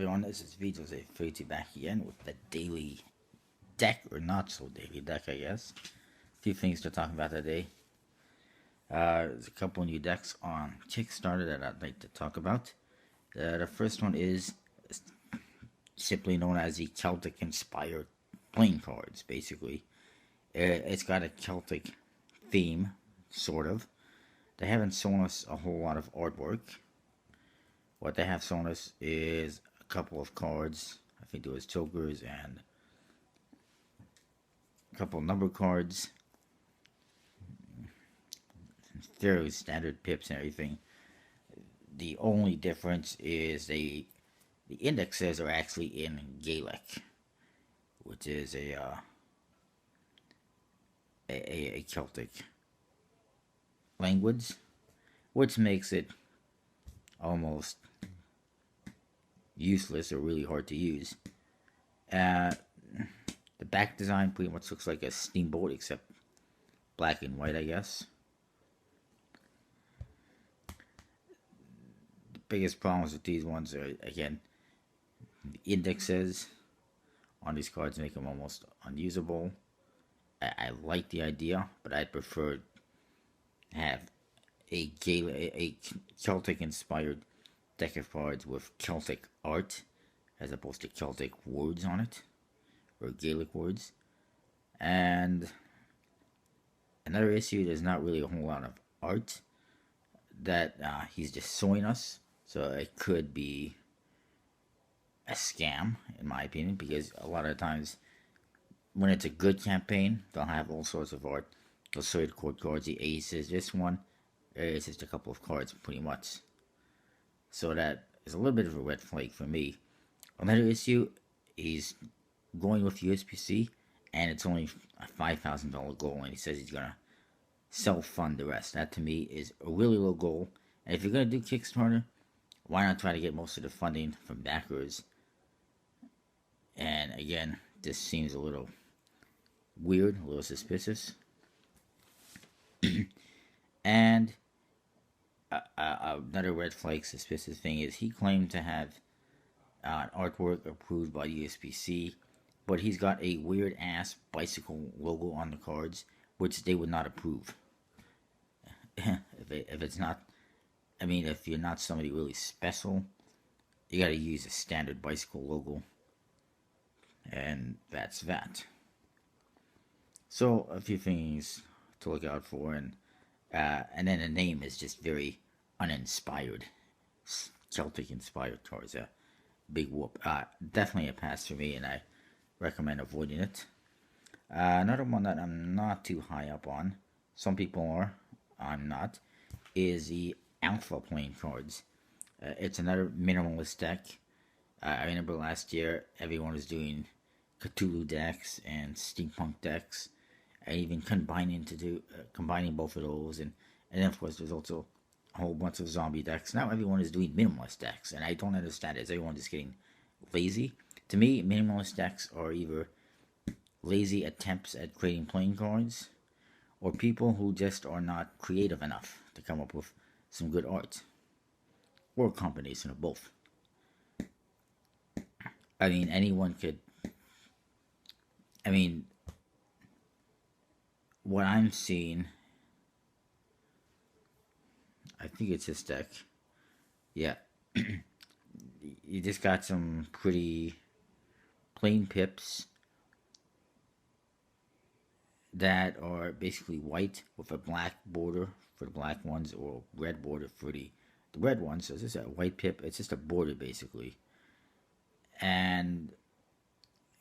everyone, this is Vito's A30 back again with the daily deck, or not so daily deck, I guess. A few things to talk about today. There's a couple new decks on Kickstarter that I'd like to talk about. The first one is simply known as the Celtic inspired playing cards, basically. It's got a Celtic theme, sort of. They haven't shown us a whole lot of artwork. What they have shown us is a couple of cards. I think there was chokers and a couple of number cards. Fairly standard pips and everything. The only difference is the indexes are actually in Gaelic, which is a Celtic language, which makes it almost useless or really hard to use. The back design pretty much looks like a steamboat, except black and white, I guess. The biggest problems with these ones are, again, the indexes on these cards make them almost unusable. I like the idea, but I'd prefer to have a Celtic inspired deck of cards with Celtic art as opposed to Celtic words on it, or Gaelic words. And another issue, there's not really a whole lot of art that he's just showing us, so it could be a scam in my opinion, because a lot of times when it's a good campaign they'll have all sorts of art. They'll show you the court cards, the aces. This one, it's just a couple of cards pretty much, so that is a little bit of a red flag for me. Another issue, he's going with USPC and it's only a $5,000 goal, and he says he's gonna self-fund the rest. That to me is a really low goal, and if you're gonna do Kickstarter, why not try to get most of the funding from backers? And again, this seems a little weird, a little suspicious. And another red flag suspicious thing is he claimed to have artwork approved by USPC, but he's got a weird ass bicycle logo on the cards, which they would not approve. if it's not, I mean, if you're not somebody really special, you gotta use a standard bicycle logo. And that's that. So, a few things to look out for, and then the name is just very uninspired. Celtic inspired cards. A big whoop. Definitely a pass for me, and I recommend avoiding it. Another one that I'm not too high up on, some people are, I'm not, is the Alpha playing cards. It's another minimalist deck. I remember last year everyone was doing Cthulhu decks and steampunk decks, and even combining both of those, and then of course there's also a whole bunch of zombie decks. Now everyone is doing minimalist decks, and I don't understand it. Is everyone just getting lazy? To me, minimalist decks are either lazy attempts at creating playing cards, or people who just are not creative enough to come up with some good art, or a combination of both. I mean, anyone could. I mean, what I'm seeing, I think it's this deck. Yeah. You just got some pretty plain pips that are basically white with a black border for the black ones, or red border for the red ones. So it's just a white pip. It's just a border basically. And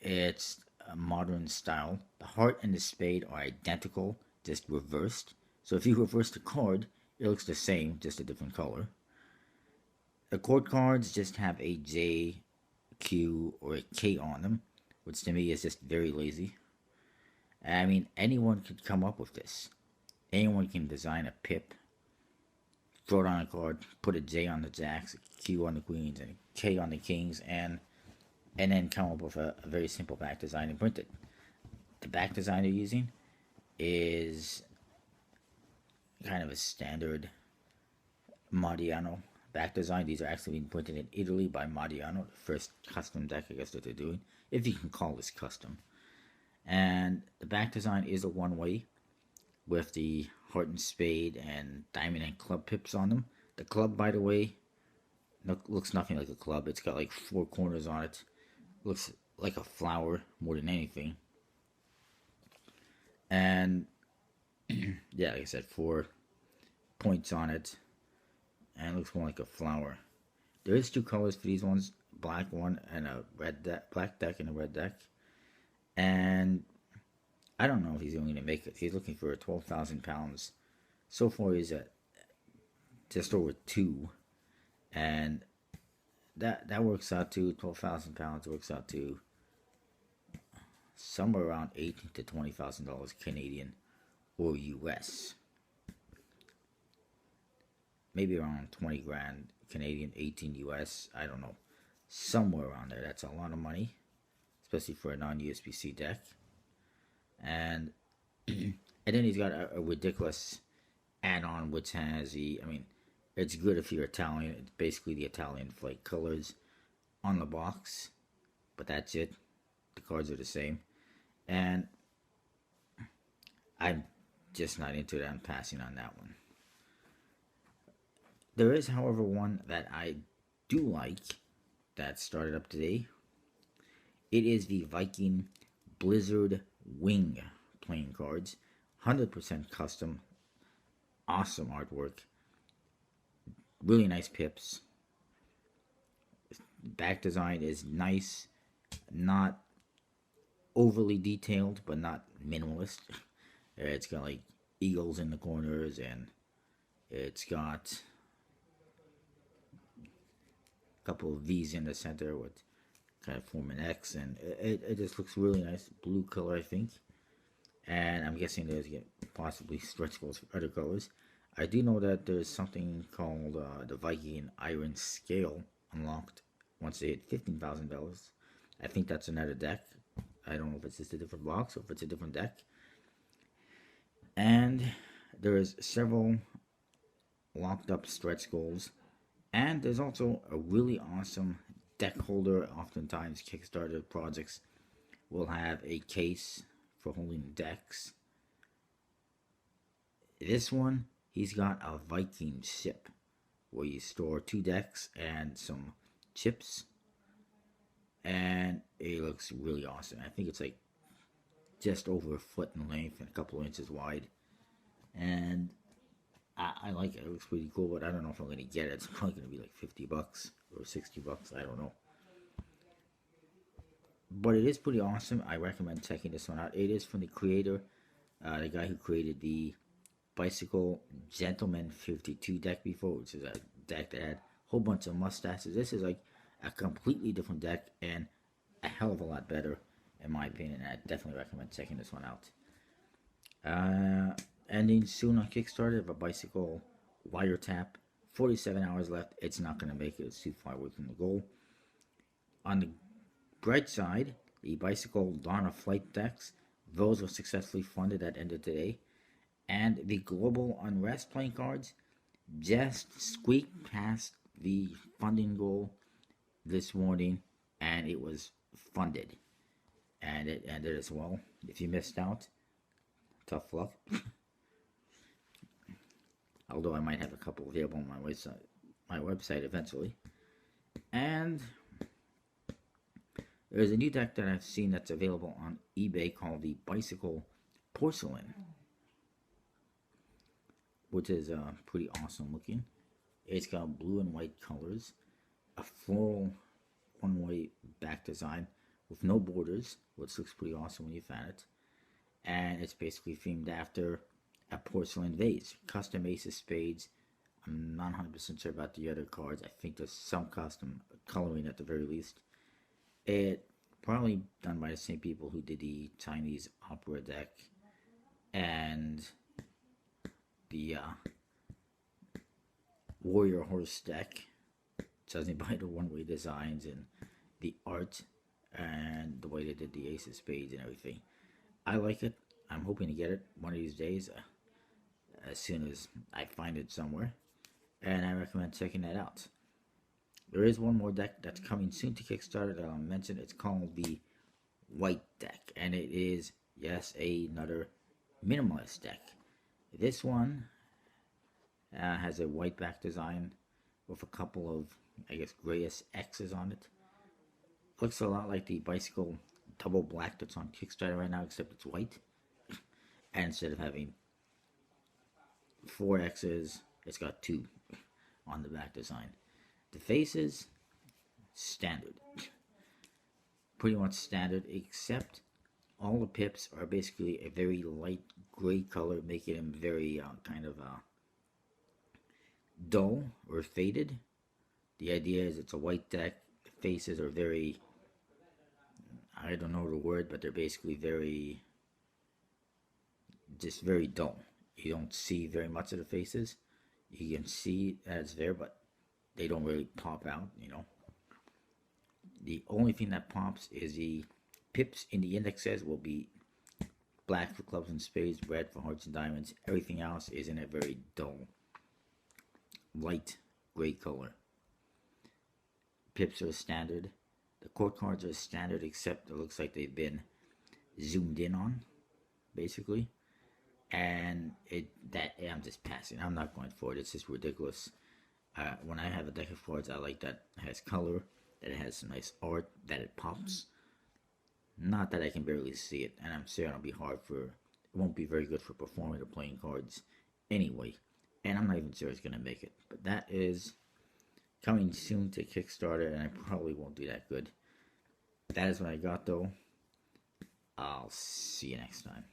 it's a modern style. The heart and the spade are identical, just reversed. So if you reverse the card, it looks the same, just a different color. The court cards just have a J, Q, or a K on them, which to me is just very lazy. I mean, anyone could come up with this. Anyone can design a pip, throw it on a card, put a J on the jacks, a Q on the queens, and a K on the kings, and then come up with a very simple back design and print it. The back design they're using is kind of a standard Modiano back design. These are actually being printed in Italy by Modiano, the first custom deck I guess that they're doing, if you can call this custom. And the back design is a one-way with the heart and spade and diamond and club pips on them. The club, by the way, looks nothing like a club. It's got like 4 corners on it. Looks like a flower more than anything. And yeah, like I said, 4 points on it, and it looks more like a flower. There is 2 colors for these ones: black one and a red deck, black deck and a red deck. And I don't know if he's only going to make it. He's looking for 12,000 pounds. So far, he's at just over 2, and that works out to 12,000 pounds. Works out to somewhere around $18,000 to $20,000 Canadian or US. Maybe around 20 grand Canadian, 18 US. I don't know, somewhere around there. That's a lot of money, especially for a non-USBC deck. And and then he's got a ridiculous add-on which has the, I mean, it's good if you're Italian. It's basically the Italian flag colors on the box, but that's it. The cards are the same, and I'm just not into it. I'm passing on that one. There is, however, one that I do like that started up today. It is the Viking Blizzard Wing playing cards. 100% custom. Awesome artwork. Really nice pips. Back design is nice. Not overly detailed, but not minimalist. It's got like eagles in the corners, and it's got a couple of V's in the center with kind of form an X, and it just looks really nice. Blue color, I think. And I'm guessing there's possibly stretch goals for other colors. I do know that there's something called the Viking Iron Scale unlocked once they hit $15,000. I think that's another deck. I don't know if it's just a different box or if it's a different deck. And there's several locked up stretch goals. And there's also a really awesome deck holder. Oftentimes Kickstarter projects will have a case for holding decks. This one, he's got a Viking ship where you store 2 decks and some chips, and it looks really awesome. I think it's like just over a foot in length and a couple of inches wide, and I like it. It looks pretty cool, but I don't know if I'm going to get it. It's probably going to be like $50 or $60. I don't know. But it is pretty awesome. I recommend checking this one out. It is from the creator, the guy who created the Bicycle Gentleman 52 deck before, which is a deck that had a whole bunch of mustaches. This is like a completely different deck and a hell of a lot better, in my opinion. I definitely recommend checking this one out. Ending soon on Kickstarter of a Bicycle Wiretap. 47 hours left. It's not going to make it. It's too far away from the goal. On the bright side, the Bicycle Donna Flight decks, those were successfully funded at end of today. And the Global Unrest playing cards just squeaked past the funding goal this morning, and it was funded. And it ended as well. If you missed out, tough luck. Although I might have a couple available on my website eventually. And there's a new deck that I've seen that's available on eBay called the Bicycle Porcelain, which is pretty awesome looking. It's got blue and white colors, a floral one-way back design with no borders, which looks pretty awesome when you fan it. And it's basically themed after a porcelain vase. Custom ace of spades. I'm not 100% sure about the other cards. I think there's some custom coloring at the very least. It probably done by the same people who did the Chinese opera deck and the warrior horse deck, judging by the one-way designs and the art and the way they did the ace of spades and everything. I like it. I'm hoping to get it one of these days, as soon as I find it somewhere. and I recommend checking that out. There is one more deck that's coming soon to Kickstarter that I'll mention. It's called the White Deck, and it is, yes, another minimalist deck. This one has a white back design with a couple of, I guess, grayish X's on it. Looks a lot like the bicycle double black that's on Kickstarter right now, except it's white. And instead of having 4 X's, it's got 2 on the back design. The faces, standard. Pretty much standard, except all the pips are basically a very light gray color, making them very kind of dull or faded. The idea is it's a white deck. The faces are very, I don't know the word, but they're basically very, just very dull. You don't see very much of the faces. You can see that it's there, but they don't really pop out, you know. The only thing that pops is the pips in the indexes will be black for clubs and spades, red for hearts and diamonds. Everything else is in a very dull, light gray color. Pips are standard. The court cards are standard, except it looks like they've been zoomed in on, basically. And I'm just passing. I'm not going for it. It's just ridiculous. When I have a deck of cards, I like that it has color, that it has some nice art, that it pops. Not that I can barely see it, and I'm sure it'll be hard for. It won't be very good for performing or playing cards, anyway. And I'm not even sure it's gonna make it. But that is coming soon to Kickstarter, and I probably won't do that good. That is what I got, though. I'll see you next time.